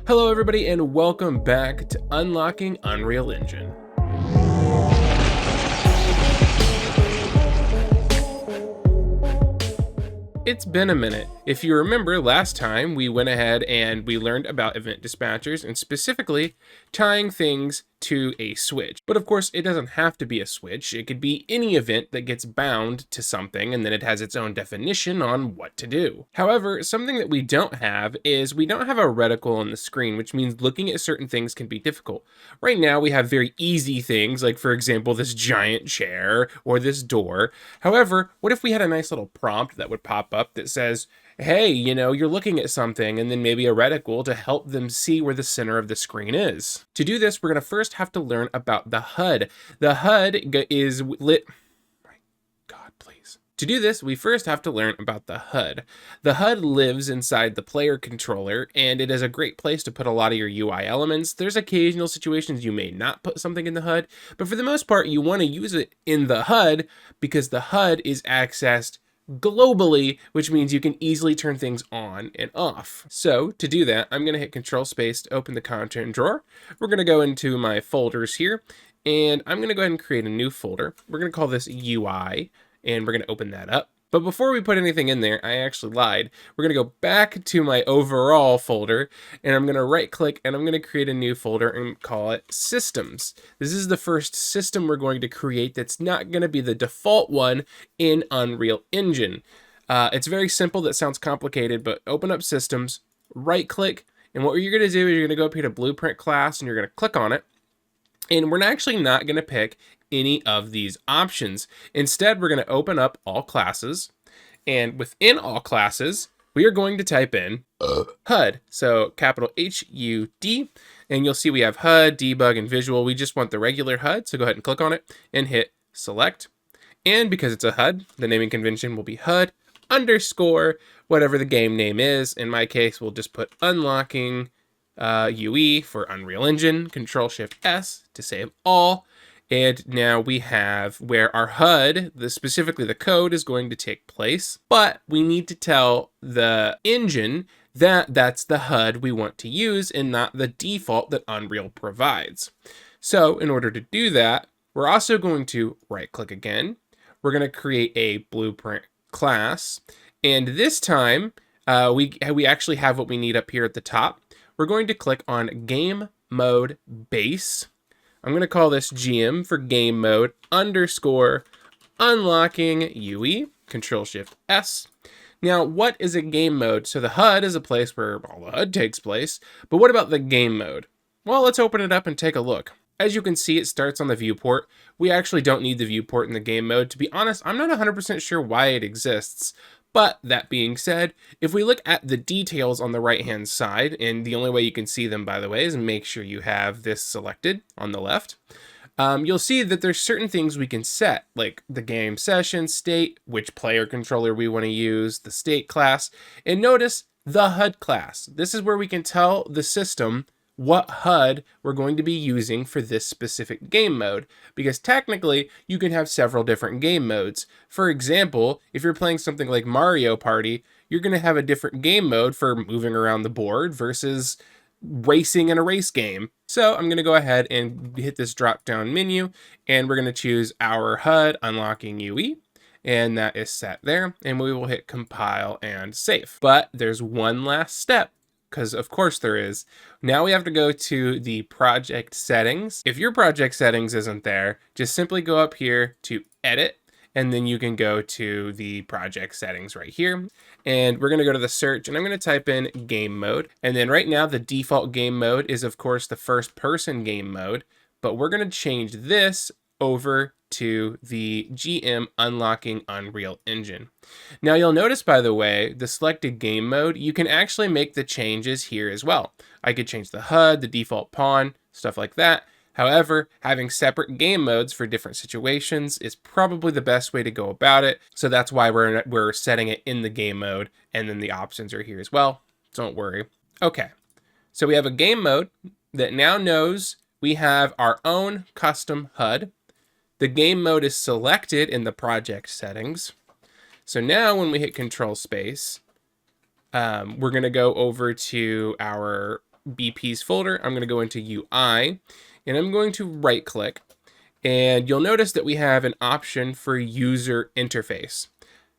Hello everybody and welcome back to Unlocking Unreal Engine. It's been a minute. If you remember, last time we went ahead and we learned about event dispatchers and specifically tying things to a switch. But of course, it doesn't have to be a switch. It could be any event that gets bound to something and then it has its own definition on what to do. However, something that we don't have is we don't have a reticle on the screen, which means looking at certain things can be difficult. Right now, we have very easy things like, for example, this giant chair or this door. However, what if we had a nice little prompt that would pop up that says, hey, you're looking at something, and then maybe a reticle to help them see where the center of the screen is. To do this, we're going to first have to learn about the HUD. The HUD is lit. God, please. To do this, we first have to learn about the HUD. The HUD lives inside the player controller, and it is a great place to put a lot of your UI elements. There's occasional situations you may not put something in the HUD, but for the most part, you want to use it in the HUD because the HUD is accessed globally, which means you can easily turn things on and off. So to do that, I'm going to hit Control Space to open the content drawer. We're going to go into my folders here, and I'm going to go ahead and create a new folder. We're going to call this UI, and we're going to open that up. But before we put anything in there, I actually lied. We're going to go back to my overall folder, and I'm going to right click and I'm going to create a new folder and call it Systems. This is the first system we're going to create that's not going to be the default one in Unreal Engine. It's very simple. That sounds complicated, but open up Systems, right click, and what you're going to do is you're going to go up here to Blueprint class and you're going to click on it. And we're actually not going to pick any of these options. Instead, we're going to open up all classes. And within all classes, we are going to type in HUD. So capital HUD. And you'll see we have HUD, debug, and visual. We just want the regular HUD. So go ahead and click on it and hit select. And because it's a HUD, the naming convention will be HUD underscore whatever the game name is. In my case, we'll just put unlocking UE for Unreal Engine, Control Shift S to save all. And now we have where our HUD, specifically the code, is going to take place. But we need to tell the engine that that's the HUD we want to use and not the default that Unreal provides. So in order to do that, we're also going to right click again. We're going to create a Blueprint class. And this time, we actually have what we need up here at the top. We're going to click on Game Mode Base. I'm going to call this GM for Game Mode underscore unlocking UE, Control Shift S. Now, what is a game mode? So the HUD is a place where all the HUD takes place, but what about the game mode? Well, let's open it up and take a look. As you can see, it starts on the viewport. We actually don't need the viewport in the game mode. To be honest, I'm not 100% sure why it exists. But that being said, if we look at the details on the right-hand side, and the only way you can see them, by the way, is make sure you have this selected on the left, you'll see that there's certain things we can set, like the game session state, which player controller we want to use, the state class, and notice the HUD class. This is where we can tell the system what HUD we're going to be using for this specific game mode, because technically you can have several different game modes. For example, if you're playing something like Mario Party, you're going to have a different game mode for moving around the board versus racing in a race game. So I'm going to go ahead and hit this drop down menu, and we're going to choose our HUD unlocking UE. And that is set there, and we will hit compile and save. But there's one last step, because of course there is. Now we have to go to the project settings. If your project settings isn't there, just simply go up here to edit, and then you can go to the project settings right here. And we're gonna go to the search, and I'm gonna type in game mode. And then right now the default game mode is of course the first person game mode, but we're gonna change this over to the GM unlocking Unreal Engine. Now you'll notice, by the way, the selected game mode, you can actually make the changes here as well. I could change the HUD, the default pawn, stuff like that. However, having separate game modes for different situations is probably the best way to go about it. So that's why we're setting it in the game mode, and then the options are here as well. Don't worry. Okay, so we have a game mode that now knows we have our own custom HUD. The game mode is selected in the project settings. So now when we hit Control Space, we're going to go over to our .bp's folder. I'm going to go into UI, and I'm going to right click, and you'll notice that we have an option for user interface.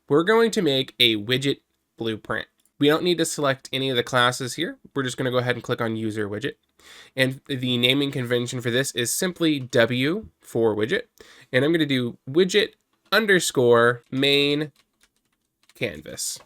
We're going to make a widget blueprint. We don't need to select any of the classes here. We're just going to go ahead and click on user widget. And the naming convention for this is simply W for widget. And I'm going to do widget underscore main canvas.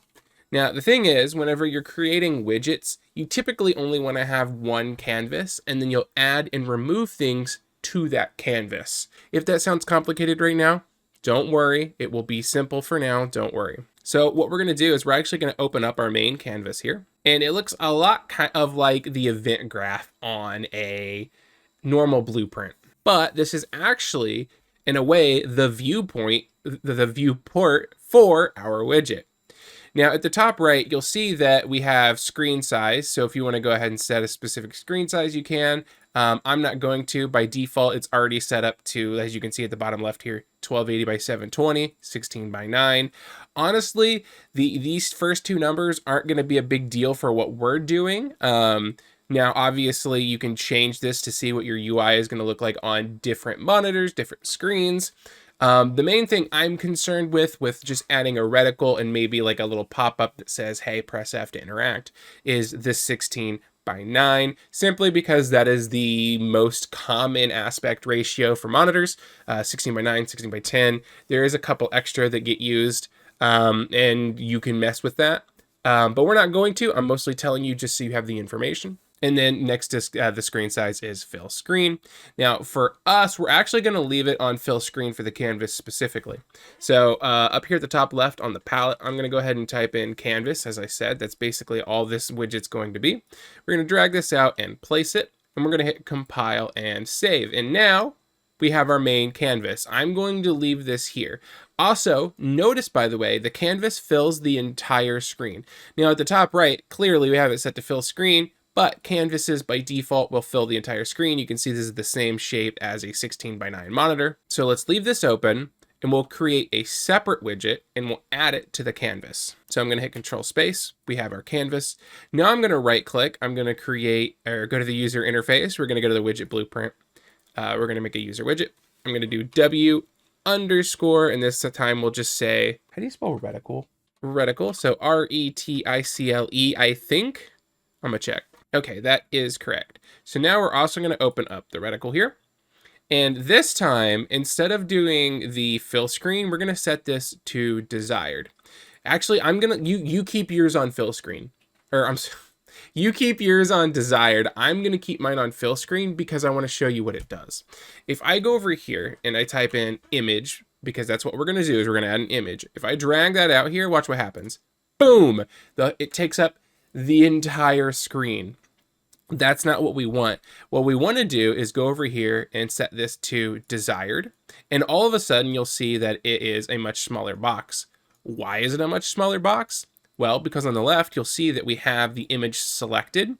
Now, the thing is, whenever you're creating widgets, you typically only want to have one canvas, and then you'll add and remove things to that canvas. If that sounds complicated right now, don't worry. It will be simple for now. Don't worry. So what we're going to do is we're actually going to open up our main canvas here. And it looks a lot kind of like the event graph on a normal blueprint. But this is actually, in a way, the viewpoint, the viewport for our widget. Now at the top right, you'll see that we have screen size. So if you want to go ahead and set a specific screen size, you can. I'm not going to. By default, it's already set up to, as you can see at the bottom left here, 1280 by 720, 16 by 9. Honestly, these first two numbers aren't going to be a big deal for what we're doing. Now, obviously, you can change this to see what your UI is going to look like on different monitors, different screens. The main thing I'm concerned with just adding a reticle and maybe like a little pop-up that says, hey, press F to interact, is this 16 by 9, simply because that is the most common aspect ratio for monitors. 16 by 9, 16 by 10. There is a couple extra that get used, and you can mess with that. But we're not going to. I'm mostly telling you just so you have the information. And then next to the screen size is fill screen. Now for us, we're actually going to leave it on fill screen for the canvas specifically. So up here at the top left on the palette, I'm going to go ahead and type in canvas. As I said, that's basically all this widget's going to be. We're going to drag this out and place it, and we're going to hit compile and save. And now we have our main canvas. I'm going to leave this here. Also, notice, by the way, the canvas fills the entire screen. Now at the top right, clearly we have it set to fill screen, but canvases by default will fill the entire screen. You can see this is the same shape as a 16 by 9 monitor. So let's leave this open, and we'll create a separate widget and we'll add it to the canvas. So I'm going to hit Control Space. We have our canvas. Now I'm going to right click. I'm going to create, or go to the user interface. We're going to go to the widget blueprint. We're going to make a user widget. I'm going to do W underscore, and this time we'll just say, how do you spell reticle? Reticle. So R-E-T-I-C-L-E, I think. I'm going to check. Okay, that is correct. So now we're also going to open up the reticle here. And this time, instead of doing the fill screen, we're going to set this to desired. Actually, I'm going to, you keep yours on fill screen. Or you keep yours on desired. I'm going to keep mine on fill screen because I want to show you what it does. If I go over here and I type in image, because that's what we're going to do, is we're going to add an image. If I drag that out here, watch what happens. Boom! It takes up the entire screen. That's not what we want. What we want to do is go over here and set this to desired. And all of a sudden, you'll see that it is a much smaller box. Why is it a much smaller box? Well, because on the left, you'll see that we have the image selected,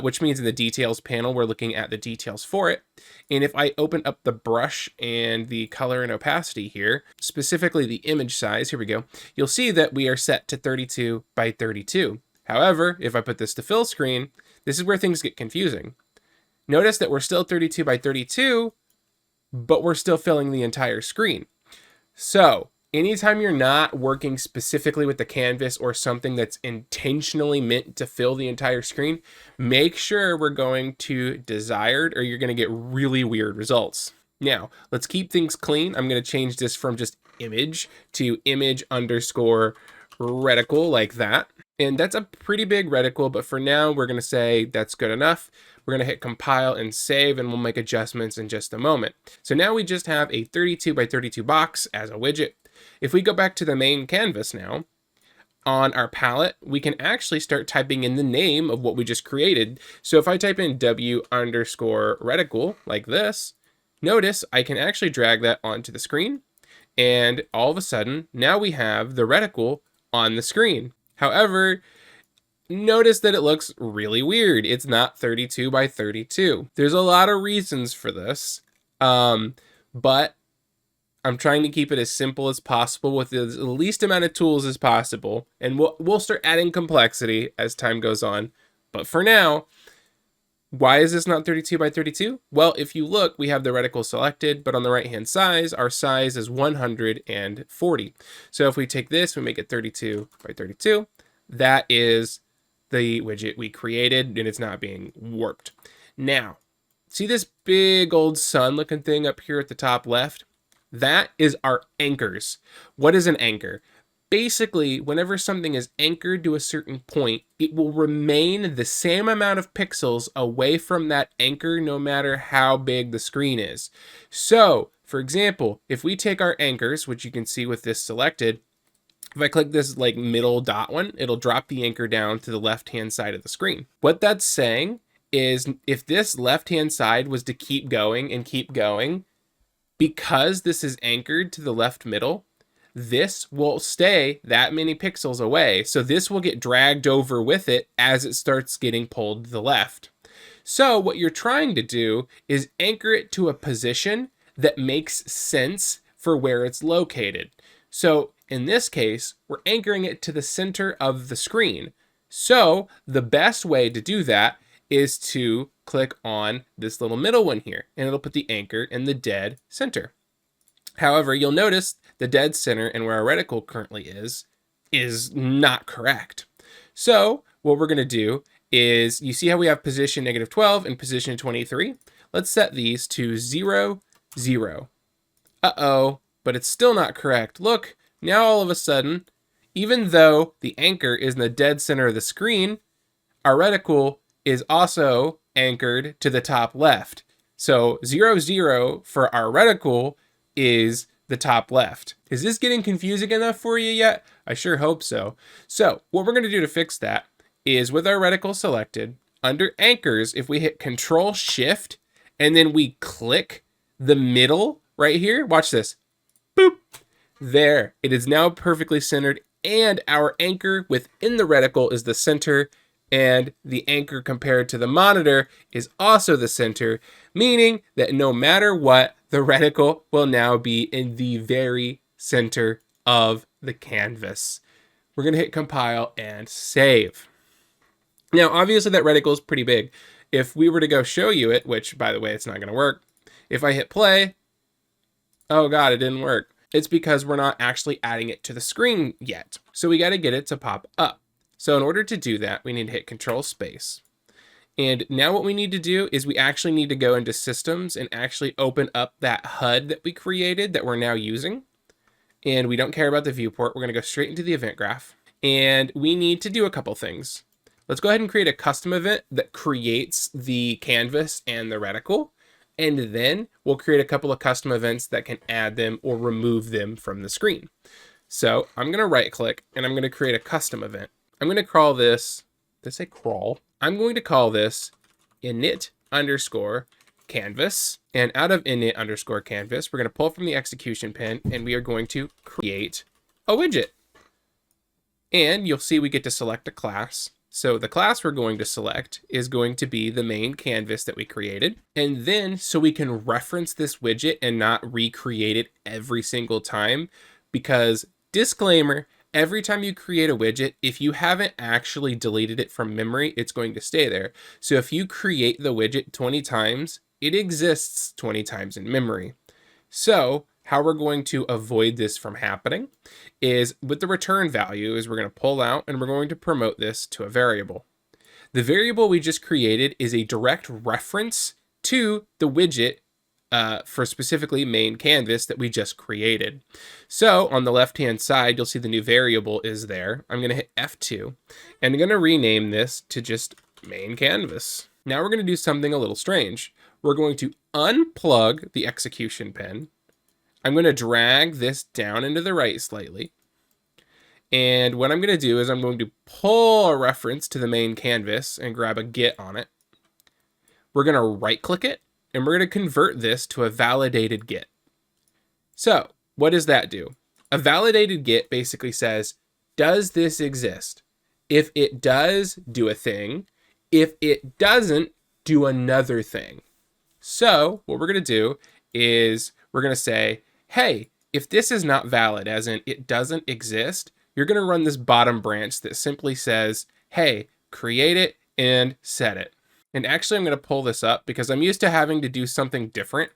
which means in the details panel, we're looking at the details for it. And if I open up the brush and the color and opacity here, specifically the image size, here we go, you'll see that we are set to 32 by 32. However, if I put this to fill screen, this is where things get confusing. Notice that we're still 32 by 32, but we're still filling the entire screen. So anytime you're not working specifically with the canvas or something that's intentionally meant to fill the entire screen, make sure we're going to desired, or you're going to get really weird results. Now, let's keep things clean. I'm going to change this from just image to image underscore reticle, like that. And that's a pretty big reticle, but for now, we're going to say that's good enough. We're going to hit compile and save, and we'll make adjustments in just a moment. So now we just have a 32 by 32 box as a widget. If we go back to the main canvas now, on our palette, we can actually start typing in the name of what we just created. So if I type in W underscore reticle like this, notice I can actually drag that onto the screen. And all of a sudden, now we have the reticle on the screen. However, notice that it looks really weird. It's not 32 by 32. There's a lot of reasons for this, but I'm trying to keep it as simple as possible with the least amount of tools as possible, and we'll start adding complexity as time goes on. But for now, Why is this not 32 by 32? Well, if you look, we have the reticle selected, but on the right-hand side, our size is 140. So if we take this, we make it 32 by 32, that is the widget we created, and it's not being warped. Now, see this big old sun looking thing up here at the top left? That is our anchors. What is an anchor? Basically, whenever something is anchored to a certain point, it will remain the same amount of pixels away from that anchor no matter how big the screen is. So, for example, if we take our anchors, which you can see with this selected, if I click this like middle dot one, it'll drop the anchor down to the left-hand side of the screen. What that's saying is if this left-hand side was to keep going and keep going, because this is anchored to the left middle, this will stay that many pixels away. So this will get dragged over with it as it starts getting pulled to the left. So what you're trying to do is anchor it to a position that makes sense for where it's located. So in this case, we're anchoring it to the center of the screen. So the best way to do that is to click on this little middle one here, and it'll put the anchor in the dead center. However, you'll notice the dead center and where our reticle currently is not correct. So what we're going to do is, you see how we have position -12 and position 23? Let's set these to 0, 0. Uh-oh, but it's still not correct. Look, now all of a sudden, even though the anchor is in the dead center of the screen, our reticle is also anchored to the top left. So 0, 0 for our reticle is the top left. Is this getting confusing enough for you yet? I sure hope so. So what we're going to do to fix that is, with our reticle selected, under anchors, if we hit Control Shift and then we click the middle right here, watch this. Boop. There. It is now perfectly centered, and our anchor within the reticle is the center, and the anchor compared to the monitor is also the center, meaning that no matter what, the reticle will now be in the very center of the canvas. We're going to hit compile and save. Now, obviously that reticle is pretty big. If we were to go show you it, which by the way, it's not going to work. If I hit play, oh God, it didn't work. It's because we're not actually adding it to the screen yet. So we got to get it to pop up. So in order to do that, we need to hit Control Space. And now what we need to do is we actually need to go into Systems and actually open up that HUD that we created that we're now using. And we don't care about the viewport. We're going to go straight into the event graph. And we need to do a couple things. Let's go ahead and create a custom event that creates the canvas and the reticle. And then we'll create a couple of custom events that can add them or remove them from the screen. So I'm going to right click and I'm going to create a custom event. I'm going to call this, did I say crawl? I'm going to call this init underscore canvas. And out of init underscore canvas, we're going to pull from the execution pin and we are going to create a widget. And you'll see we get to select a class. So the class we're going to select is going to be the main canvas that we created. And then so we can reference this widget and not recreate it every single time, because disclaimer, every time you create a widget, if you haven't actually deleted it from memory, it's going to stay there. So if you create the widget 20 times, it exists 20 times in memory. So how we're going to avoid this from happening is with the return value is we're going to pull out and we're going to promote this to a variable. The variable we just created is a direct reference to the widget for specifically main canvas that we just created. So on the left-hand side, you'll see the new variable is there. I'm going to hit F2 and I'm going to rename this to just main canvas. Now we're going to do something a little strange. We're going to unplug the execution pin. I'm going to drag this down into the right slightly. And what I'm going to do is I'm going to pull a reference to the main canvas and grab a get on it. We're going to right click it and we're going to convert this to a validated get. So what does that do? A validated get basically says, does this exist? If it does, do a thing. If it doesn't, do another thing. So what we're going to do is we're going to say, hey, if this is not valid, as in it doesn't exist, you're going to run this bottom branch that simply says, hey, create it and set it. And actually, I'm going to pull this up because I'm used to having to do something different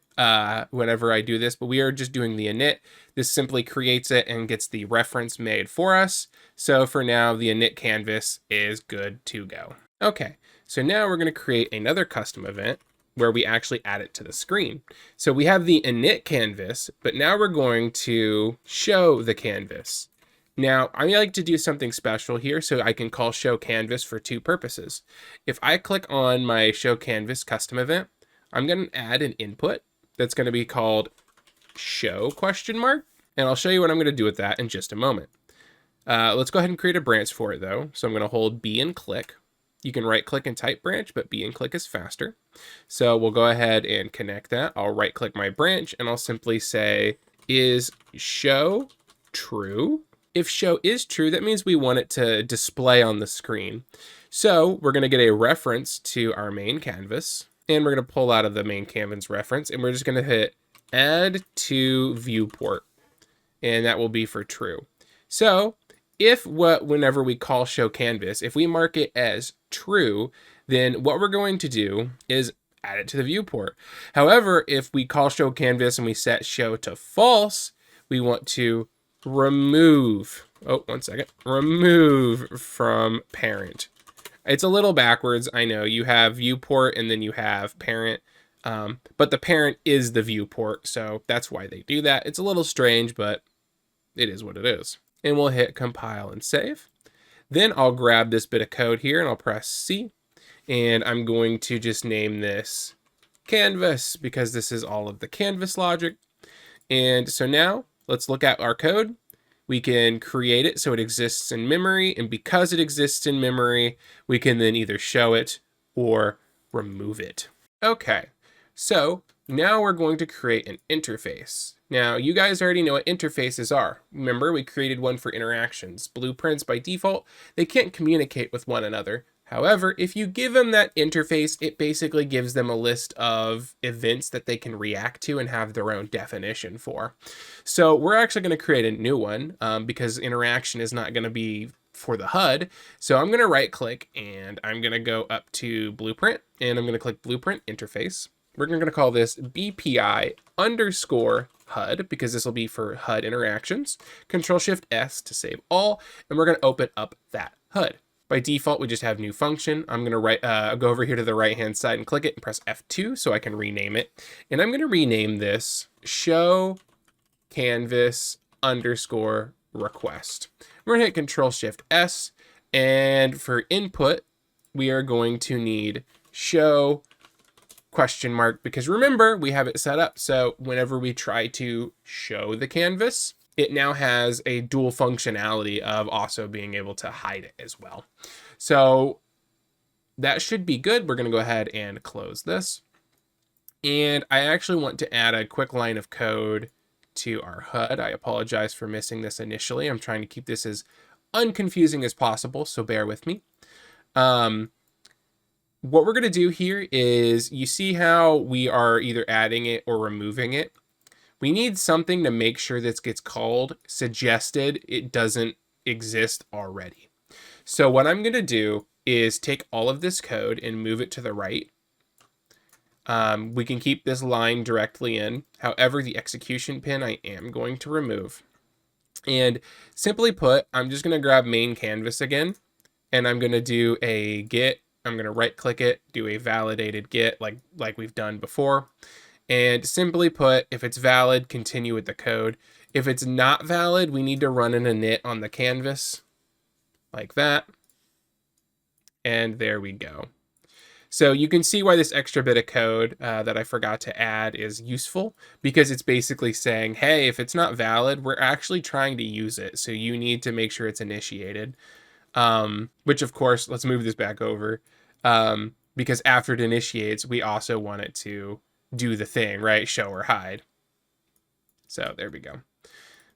whenever I do this, but we are just doing the init. This simply creates it and gets the reference made for us. So for now, the init canvas is good to go. Okay, so now we're going to create another custom event where we actually add it to the screen. So we have the init canvas, but now we're going to show the canvas. Now, I like to do something special here, so I can call show canvas for two purposes. If I click on my show canvas custom event, I'm going to add an input that's going to be called show ? And I'll show you what I'm going to do with that in just a moment. Let's go ahead and create a branch for it though. So I'm going to hold B and click. You can right click and type branch, but B and click is faster. So we'll go ahead and connect that. I'll right click my branch and I'll simply say, is show true? If show is true, that means we want it to display on the screen. So we're going to get a reference to our main canvas, and we're going to pull out of the main canvas reference, and we're just going to hit add to viewport, and that will be for true. So whenever we call show canvas, if we mark it as true, then what we're going to do is add it to the viewport. However, if we call show canvas and we set show to false, we want to remove from parent. It's a little backwards, I know. You have viewport and then you have parent, but the parent is the viewport, so that's why they do that. It's a little strange, but it is what it is. And we'll hit compile and save. Then I'll grab this bit of code here and I'll press C, and I'm going to just name this canvas because this is all of the canvas logic. And so now let's look at our code. We can create it so it exists in memory, and because it exists in memory, we can then either show it or remove it. Okay, so now we're going to create an interface. Now, you guys already know what interfaces are. Remember, we created one for interactions. Blueprints, by default, they can't communicate with one another. However, if you give them that interface, it basically gives them a list of events that they can react to and have their own definition for. So we're actually going to create a new one because interaction is not going to be for the HUD. So I'm going to right click and I'm going to go up to Blueprint and I'm going to click Blueprint Interface. We're going to call this BPI _ HUD because this will be for HUD interactions. Control-Shift-S to save all, and we're going to open up that HUD. By default, we just have new function. I'm going to go over here to the right-hand side and click it and press F2 so I can rename it. And I'm going to rename this show canvas _ request. We're going to hit Control-Shift-S, and for input, we are going to need show ? Because remember, we have it set up so whenever we try to show the canvas, it now has a dual functionality of also being able to hide it as well. So that should be good. We're going to go ahead and close this. And I actually want to add a quick line of code to our HUD. I apologize for missing this initially. I'm trying to keep this as unconfusing as possible, so bear with me. What we're going to do here is, you see how we are either adding it or removing it. We need something to make sure this gets called suggested it doesn't exist already. So what I'm going to do is take all of this code and move it to the right. We can keep this line directly in. However, the execution pin I am going to remove. And simply put, I'm just going to grab main canvas again, and I'm going to do a get. I'm going to right click it, do a validated get like we've done before. And simply put, if it's valid, continue with the code. If it's not valid, we need to run an init on the canvas like that. And there we go. So you can see why this extra bit of code that I forgot to add is useful, because it's basically saying, hey, if it's not valid, we're actually trying to use it. So you need to make sure it's initiated. Which of course, let's move this back over, because after it initiates, we also want it to do the thing, right? Show or hide. So there we go.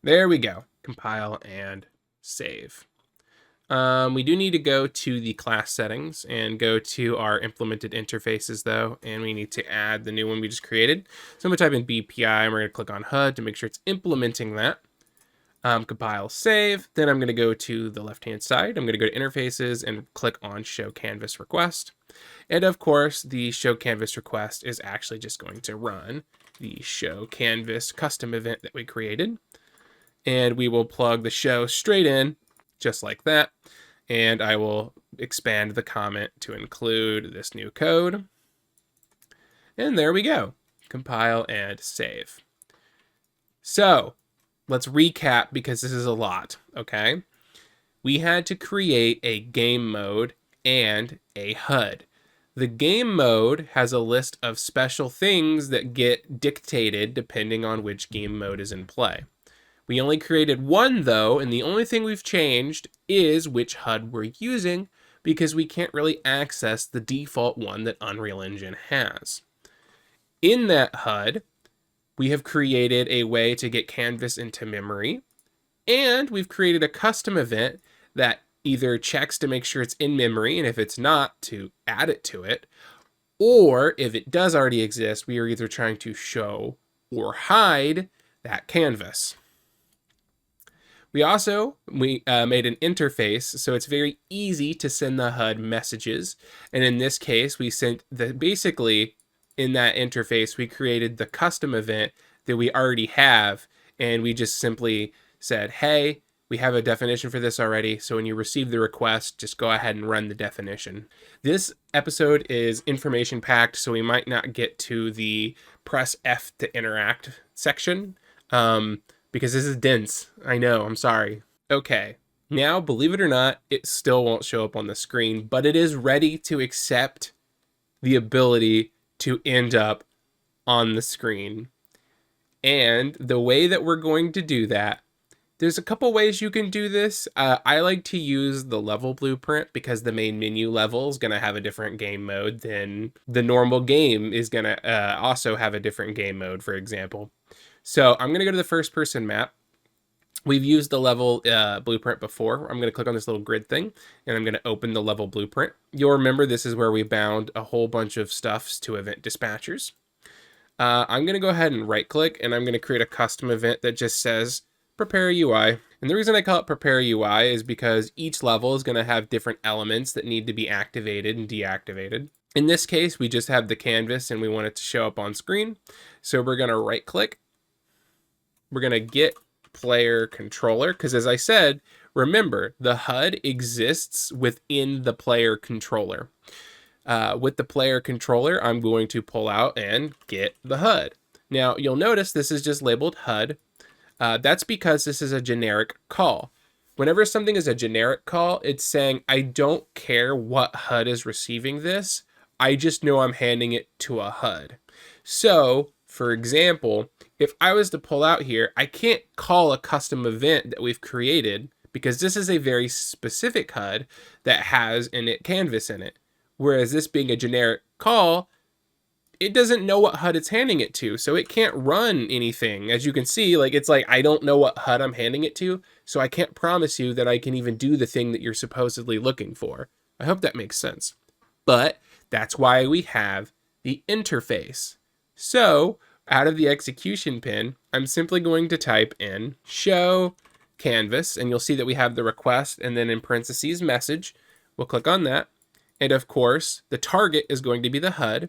There we go. Compile and save. We do need to go to the class settings and go to our implemented interfaces though, and we need to add the new one we just created. So I'm gonna type in BPI and we're gonna click on HUD to make sure it's implementing that. Compile, save. Then I'm going to go to the left-hand side. I'm going to go to interfaces and click on show canvas request. And of course, the show canvas request is actually just going to run the show canvas custom event that we created. And we will plug the show straight in, just like that. And I will expand the comment to include this new code. And there we go. Compile and save. So let's recap because this is a lot, okay? We had to create a game mode and a HUD. The game mode has a list of special things that get dictated depending on which game mode is in play. We only created one though, and the only thing we've changed is which HUD we're using because we can't really access the default one that Unreal Engine has. In that HUD, we have created a way to get canvas into memory, and we've created a custom event that either checks to make sure it's in memory, and if it's not, to add it to it, or if it does already exist, we are either trying to show or hide that canvas. We also made an interface, so it's very easy to send the HUD messages, and in this case, we sent basically in that interface, we created the custom event that we already have, and we just simply said, hey, we have a definition for this already, so when you receive the request, just go ahead and run the definition. This episode is information packed, so we might not get to the press F to interact section, because this is dense. I know, I'm sorry. Okay, now, believe it or not, it still won't show up on the screen, but it is ready to accept the ability to end up on the screen. And the way that we're going to do that, there's a couple ways you can do this. I like to use the level blueprint because the main menu level is going to have a different game mode than the normal game is going to also have a different game mode, for example. So I'm going to go to the first person map. We've used the level blueprint before. I'm going to click on this little grid thing, and I'm going to open the level blueprint. You'll remember this is where we bound a whole bunch of stuffs to event dispatchers. I'm going to go ahead and right-click, and I'm going to create a custom event that just says Prepare UI. And the reason I call it Prepare UI is because each level is going to have different elements that need to be activated and deactivated. In this case, we just have the canvas, and we want it to show up on screen. So we're going to right-click. We're going to get player controller, because as I said, remember the HUD exists within the player controller. With the player controller, I'm going to pull out and get the HUD. Now you'll notice this is just labeled HUD. That's because this is a generic call. Whenever something is a generic call, it's saying I don't care what HUD is receiving this, I just know I'm handing it to a HUD. So for example, if I was to pull out here, I can't call a custom event that we've created because this is a very specific HUD that has init canvas in it. Whereas this being a generic call, it doesn't know what HUD it's handing it to, so it can't run anything. As you can see, it's like I don't know what HUD I'm handing it to, so I can't promise you that I can even do the thing that you're supposedly looking for. I hope that makes sense. But that's why we have the interface. So out of the execution pin, I'm simply going to type in show canvas, and you'll see that we have the request, and then in parentheses message. We'll click on that. And of course, the target is going to be the HUD.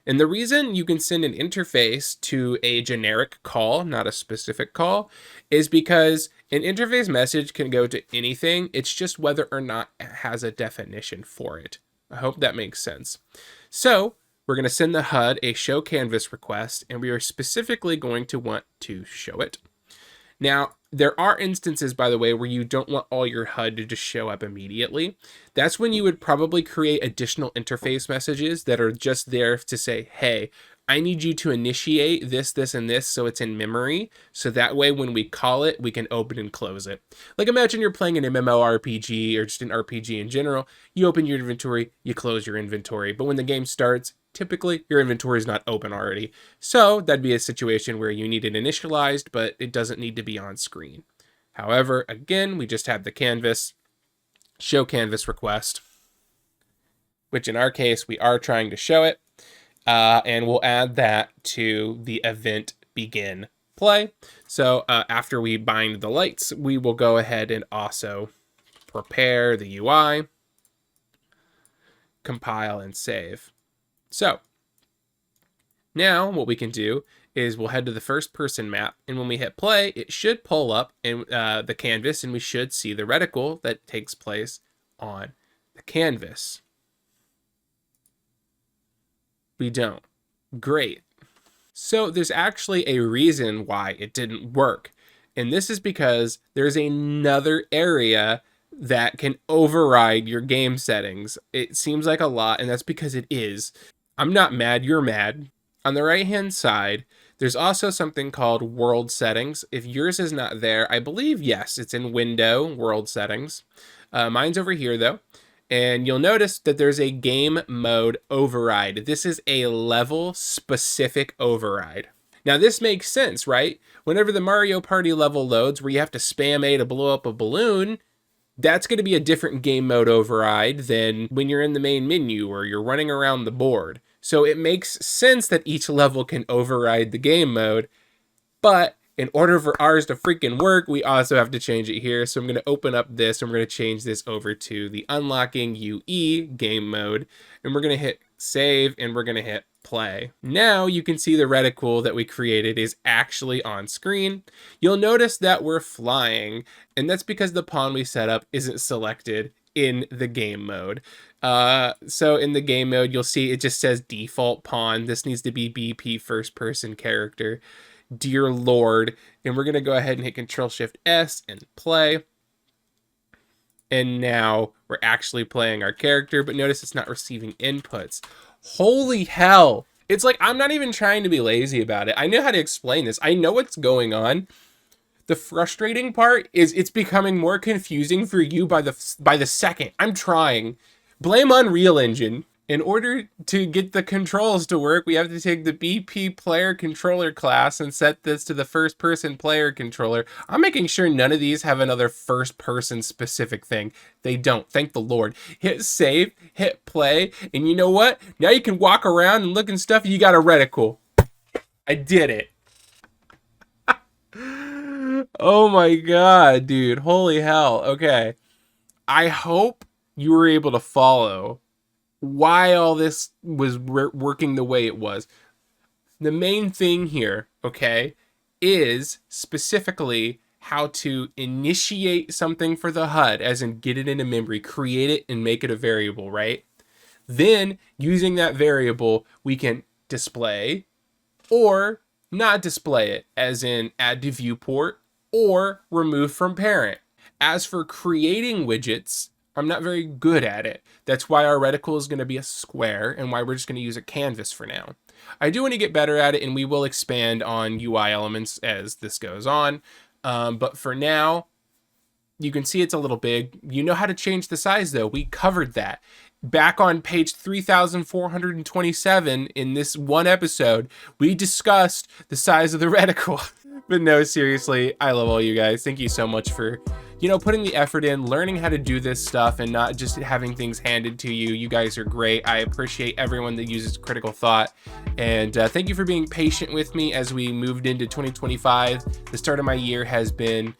And the reason you can send an interface to a generic call, not a specific call, is because an interface message can go to anything. It's just whether or not it has a definition for it. I hope that makes sense. So we're going to send the HUD a show canvas request, and we are specifically going to want to show it. Now, there are instances, by the way, where you don't want all your HUD to just show up immediately. That's when you would probably create additional interface messages that are just there to say, hey, I need you to initiate this, this, and this so it's in memory. So that way when we call it, we can open and close it. Like imagine you're playing an MMORPG or just an RPG in general. You open your inventory, you close your inventory. But when the game starts, typically your inventory is not open already. So that'd be a situation where you need it initialized, but it doesn't need to be on screen. However, again, we just have the canvas, show canvas request, which in our case, we are trying to show it. And we'll add that to the event begin play. So after we bind the lights, we will go ahead and also prepare the UI, compile, and save. So now what we can do is we'll head to the first person map, and when we hit play, it should pull up in the canvas, and we should see the reticle that takes place on the canvas. We don't. Great. So there's actually a reason why it didn't work. And this is because there's another area that can override your game settings. It seems like a lot, and that's because it is. I'm not mad, you're mad. On the right-hand side, there's also something called world settings. If yours is not there, I believe, yes, it's in window, world settings. Mine's over here, though. And you'll notice that there's a game mode override. This is a level specific override. Now this makes sense, right? Whenever the Mario Party level loads where you have to spam A to blow up a balloon, that's going to be a different game mode override than when you're in the main menu or you're running around the board. So it makes sense that each level can override the game mode, but in order for ours to freaking work, we also have to change it here. So I'm going to open up this, and we're going to change this over to the unlocking UE game mode. And we're going to hit save, and we're going to hit play. Now you can see the reticle that we created is actually on screen. You'll notice that we're flying, and that's because the pawn we set up isn't selected in the game mode. So in the game mode, you'll see it just says default pawn. This needs to be BP first person character. Dear Lord. And we're going to go ahead and hit Control-Shift-S and play. And now we're actually playing our character, but notice it's not receiving inputs. Holy hell. It's like, I'm not even trying to be lazy about it. I know how to explain this. I know what's going on. The frustrating part is it's becoming more confusing for you by the second. I'm trying. Blame Unreal Engine. In order to get the controls to work, we have to take the BP player controller class and set this to the first person player controller. I'm making sure none of these have another first person specific thing. They don't, thank the Lord. Hit save, hit play, and you know what? Now you can walk around and look and stuff. You got a reticle. I did it. Oh my God, dude. Holy hell. Okay. I hope you were able to follow why all this was working the way it was. The main thing here, okay, is specifically how to initiate something for the HUD, as in get it into memory, create it, and make it a variable, right? Then, using that variable, we can display or not display it, as in add to viewport or remove from parent. As for creating widgets, I'm not very good at it. That's why our reticle is going to be a square and why we're just going to use a canvas for now. I do want to get better at it, and we will expand on UI elements as this goes on. But for now, you can see it's a little big. You know how to change the size, though. We covered that. Back on page 3427 in this one episode, we discussed the size of the reticle. But no, seriously, I love all you guys. Thank you so much for, putting the effort in, learning how to do this stuff, and not just having things handed to you. You guys are great. I appreciate everyone that uses critical thought. And thank you for being patient with me as we moved into 2025. The start of my year has been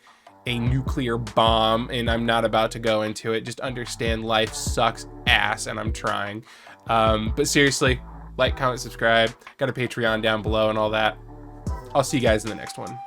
a nuclear bomb, and I'm not about to go into it. Just understand life sucks ass, and I'm trying. But seriously, like, comment, subscribe. Got a Patreon down below and all that. I'll see you guys in the next one.